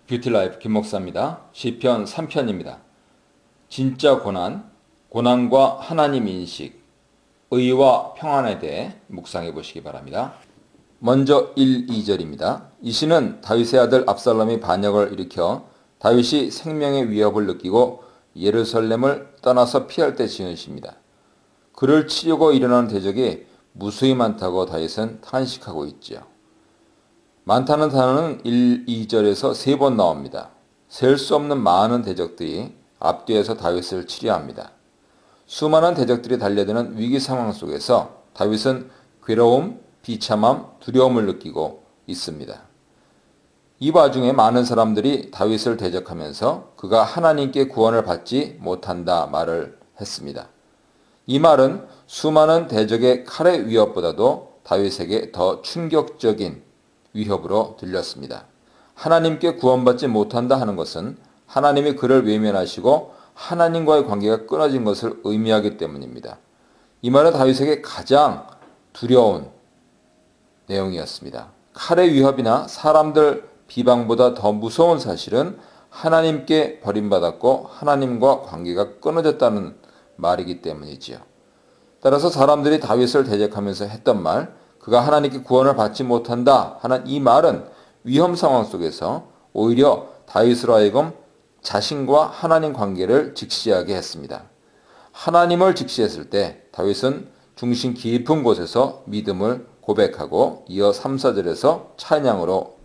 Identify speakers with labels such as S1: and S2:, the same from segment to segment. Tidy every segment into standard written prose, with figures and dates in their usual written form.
S1: 뷰티라이프 김목사입니다. 시편 3편입니다. 진짜 고난, 고난과 하나님 인식, 의와 평안에 대해 묵상해 보시기 바랍니다. 먼저 1, 2절입니다. 이 시는 다윗의 아들 압살롬이 반역을 일으켜 다윗이 생명의 위협을 느끼고 예루살렘을 떠나서 피할 때 지은 시입니다. 그를 치려고 일어나는 대적이 무수히 많다고 다윗은 탄식하고 있지요. 많다는 단어는 1, 2절에서 3번 나옵니다. 셀 수 없는 많은 대적들이 앞뒤에서 다윗을 치려 합니다. 수많은 대적들이 달려드는 위기 상황 속에서 다윗은 괴로움, 비참함, 두려움을 느끼고 있습니다. 이 와중에 많은 사람들이 다윗을 대적하면서 그가 하나님께 구원을 받지 못한다 말을 했습니다. 이 말은 수많은 대적의 칼의 위협보다도 다윗에게 더 충격적인 위협으로 들렸습니다. 하나님께 구원받지 못한다 하는 것은 하나님이 그를 외면하시고 하나님과의 관계가 끊어진 것을 의미하기 때문입니다. 이 말은 다윗에게 가장 두려운 내용이었습니다. 칼의 위협이나 사람들 비방보다 더 무서운 사실은 하나님께 버림받았고 하나님과 관계가 끊어졌다는 말이기 때문이지요. 따라서 사람들이 다윗을 대적하면서 했던 말, 그가 하나님께 구원을 받지 못한다 하는 이 말은 위험 상황 속에서 오히려 다윗으로 하여금 자신과 하나님 관계를 직시하게 했습니다. 하나님을 직시했을 때 다윗은 중심 깊은 곳에서 믿음을 고백하고 이어 3, 4절에서 찬양으로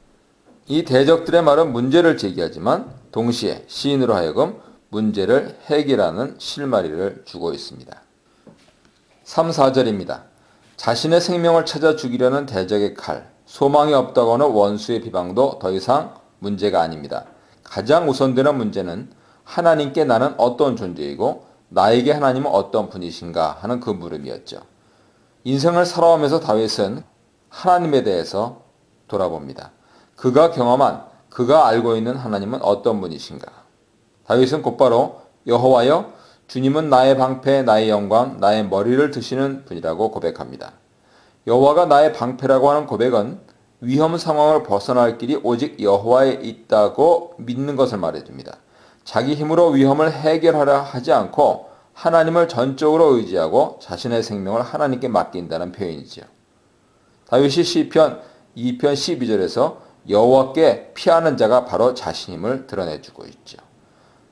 S1: 이 대적들의 말은 문제를 제기하지만 동시에 시인으로 하여금 문제를 해결하는 실마리를 주고 있습니다. 3, 4절입니다. 자신의 생명을 찾아 죽이려는 대적의 칼, 소망이 없다고 하는 원수의 비방도 더 이상 문제가 아닙니다. 가장 우선되는 문제는 하나님께 나는 어떤 존재이고 나에게 하나님은 어떤 분이신가 하는 그 물음이었죠. 인생을 살아오면서 다윗은 하나님에 대해서 돌아봅니다. 그가 경험한, 그가 알고 있는 하나님은 어떤 분이신가. 다윗은 곧바로 여호와여 주님은 나의 방패, 나의 영광, 나의 머리를 드시는 분이라고 고백합니다. 여호와가 나의 방패라고 하는 고백은 위험 상황을 벗어날 길이 오직 여호와에 있다고 믿는 것을 말해줍니다. 자기 힘으로 위험을 해결하려 하지 않고 하나님을 전적으로 의지하고 자신의 생명을 하나님께 맡긴다는 표현이지요. 다윗이 시편 2편 12절에서 여호와께 피하는 자가 바로 자신임을 드러내주고 있죠.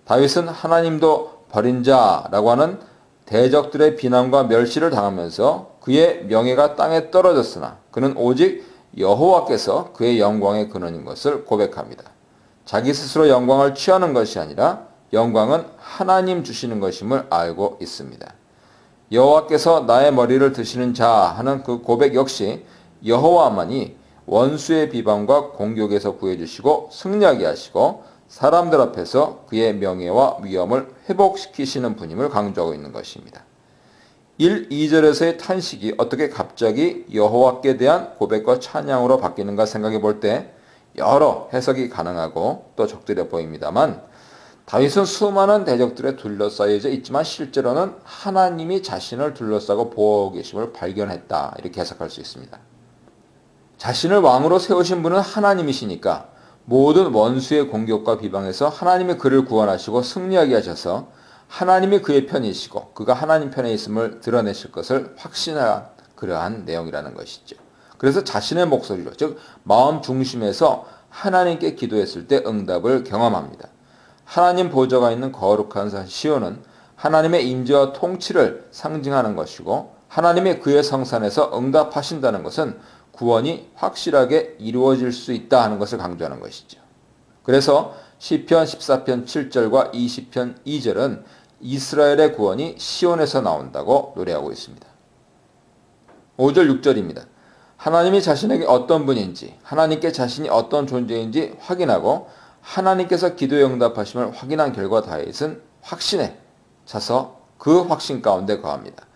S1: 다윗은 하나님도 버린 자라고 하는 대적들의 비난과 멸시를 당하면서 그의 명예가 땅에 떨어졌으나 그는 오직 여호와께서 그의 영광의 근원인 것을 고백합니다. 자기 스스로 영광을 취하는 것이 아니라 영광은 하나님 주시는 것임을 알고 있습니다. 여호와께서 나의 머리를 드시는 자 하는 그 고백 역시 여호와만이 원수의 비방과 공격에서 구해주시고 승리하게 하시고 사람들 앞에서 그의 명예와 위엄을 회복시키시는 분임을 강조하고 있는 것입니다. 1, 2절에서의 탄식이 어떻게 갑자기 여호와께 대한 고백과 찬양으로 바뀌는가 생각해 볼 때 여러 해석이 가능하고 또 적절해 보입니다만 다윗은 수많은 대적들에 둘러싸여져 있지만 실제로는 하나님이 자신을 둘러싸고 보호하고 계심을 발견했다 이렇게 해석할 수 있습니다. 자신을 왕으로 세우신 분은 하나님이시니까 모든 원수의 공격과 비방에서 하나님이 그를 구원하시고 승리하게 하셔서 하나님이 그의 편이시고 그가 하나님 편에 있음을 드러내실 것을 확신한 그러한 내용이라는 것이죠. 그래서 자신의 목소리로 즉 마음 중심에서 하나님께 기도했을 때 응답을 경험합니다. 하나님 보좌가 있는 거룩한 시온은 하나님의 임재와 통치를 상징하는 것이고 하나님이 그의 성산에서 응답하신다는 것은 구원이 확실하게 이루어질 수 있다 하는 것을 강조하는 것이죠. 그래서 시편 14편 7절과 20편 2절은 이스라엘의 구원이 시온에서 나온다고 노래하고 있습니다. 5절 6절입니다. 하나님이 자신에게 어떤 분인지 하나님께 자신이 어떤 존재인지 확인하고 하나님께서 기도에 응답하심을 확인한 결과 다윗은 확신에 차서 그 확신 가운데 거합니다.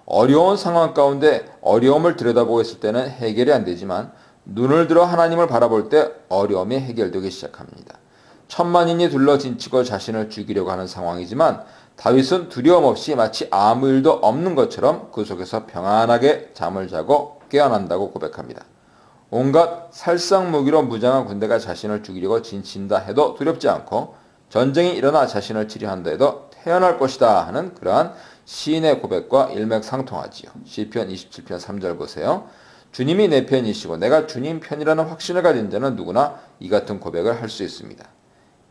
S1: 어려운 상황 가운데 어려움을 들여다보고 있을 때는 해결이 안 되지만 눈을 들어 하나님을 바라볼 때 어려움이 해결되기 시작합니다. 천만인이 둘러진치고 자신을 죽이려고 하는 상황이지만 다윗은 두려움 없이 마치 아무 일도 없는 것처럼 그 속에서 평안하게 잠을 자고 깨어난다고 고백합니다. 온갖 살상무기로 무장한 군대가 자신을 죽이려고 진친다 해도 두렵지 않고 전쟁이 일어나 자신을 치료한다 해도 태어날 것이다 하는 그러한 시인의 고백과 일맥상통하지요. 시편 27편 3절 보세요. 주님이 내 편이시고 내가 주님 편이라는 확신을 가진 자는 누구나 이 같은 고백을 할 수 있습니다.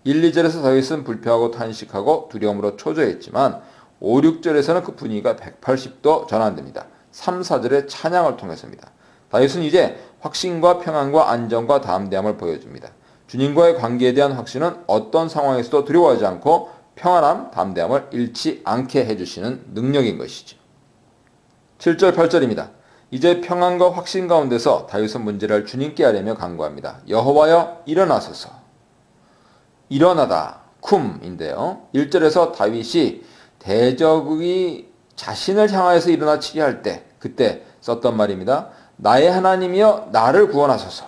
S1: 1, 2절에서 다윗은 불평하고 탄식하고 두려움으로 초조했지만 5, 6절에서는 그 분위기가 180도 전환됩니다. 3, 4절의 찬양을 통해서입니다. 다윗은 이제 확신과 평안과 안정과 담대함을 보여줍니다. 주님과의 관계에 대한 확신은 어떤 상황에서도 두려워하지 않고 평안함, 담대함을 잃지 않게 해주시는 능력인 것이죠. 7절, 8절입니다. 이제 평안과 확신 가운데서 다윗은 문제를 주님께 하려며 간구합니다. 여호와여 일어나소서. 일어나다, 쿰인데요. 1절에서 다윗이 대적이 자신을 향하여서 일어나 치리할 때 그때 썼던 말입니다. 나의 하나님이여 나를 구원하소서.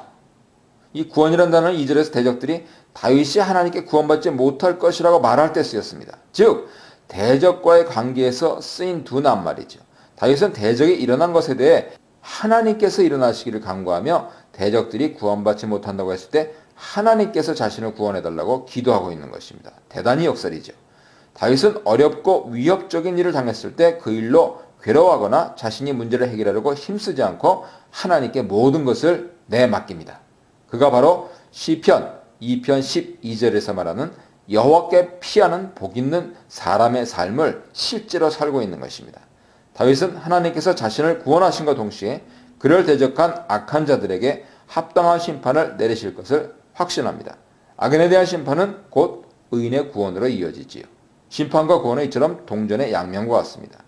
S1: 이 구원이라는 단어는 2절에서 대적들이 다윗이 하나님께 구원받지 못할 것이라고 말할 때 쓰였습니다. 즉 대적과의 관계에서 쓰인 두 낱말이죠. 다윗은 대적이 일어난 것에 대해 하나님께서 일어나시기를 간구하며 대적들이 구원받지 못한다고 했을 때 하나님께서 자신을 구원해달라고 기도하고 있는 것입니다. 대단히 역설이죠. 다윗은 어렵고 위협적인 일을 당했을 때 그 일로 괴로워하거나 자신이 문제를 해결하려고 힘쓰지 않고 하나님께 모든 것을 내맡깁니다. 그가 바로 시편 2편 12절에서 말하는 여호와께 피하는 복 있는 사람의 삶을 실제로 살고 있는 것입니다. 다윗은 하나님께서 자신을 구원하신과 동시에 그를 대적한 악한 자들에게 합당한 심판을 내리실 것을 확신합니다. 악인에 대한 심판은 곧 의인의 구원으로 이어지지요. 심판과 구원은 이처럼 동전의 양면과 같습니다.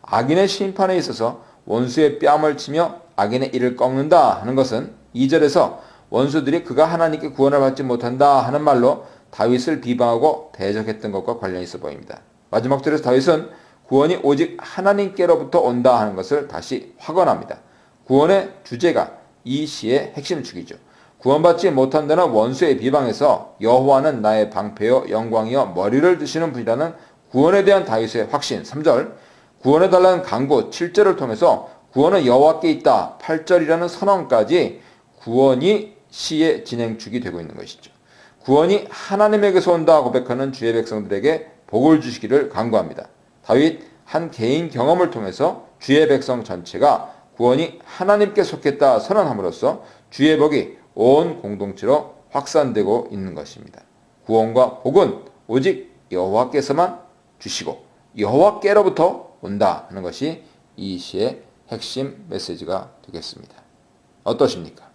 S1: 악인의 심판에 있어서 원수의 뺨을 치며 악인의 이를 꺾는다 하는 것은 2절에서 원수들이 그가 하나님께 구원을 받지 못한다 하는 말로 다윗을 비방하고 대적했던 것과 관련이 있어 보입니다. 마지막 절에서 다윗은 구원이 오직 하나님께로부터 온다 하는 것을 다시 확언합니다. 구원의 주제가 이 시의 핵심 축이죠. 구원받지 못한다는 원수의 비방에서 여호와는 나의 방패요 영광이요 머리를 드시는 분이라는 구원에 대한 다윗의 확신 3절, 구원해달라는 간구 7절을 통해서 구원은 여호와께 있다 8절이라는 선언까지 구원이 시의 진행축이 되고 있는 것이죠. 구원이 하나님에게서 온다 고백하는 주의 백성들에게 복을 주시기를 간구합니다. 다윗 한 개인 경험을 통해서 주의 백성 전체가 구원이 하나님께 속했다 선언함으로써 주의 복이 온 공동체로 확산되고 있는 것입니다. 구원과 복은 오직 여호와께서만 주시고 여호와께로부터 온다 하는 것이 이 시의 핵심 메시지가 되겠습니다. 어떠십니까?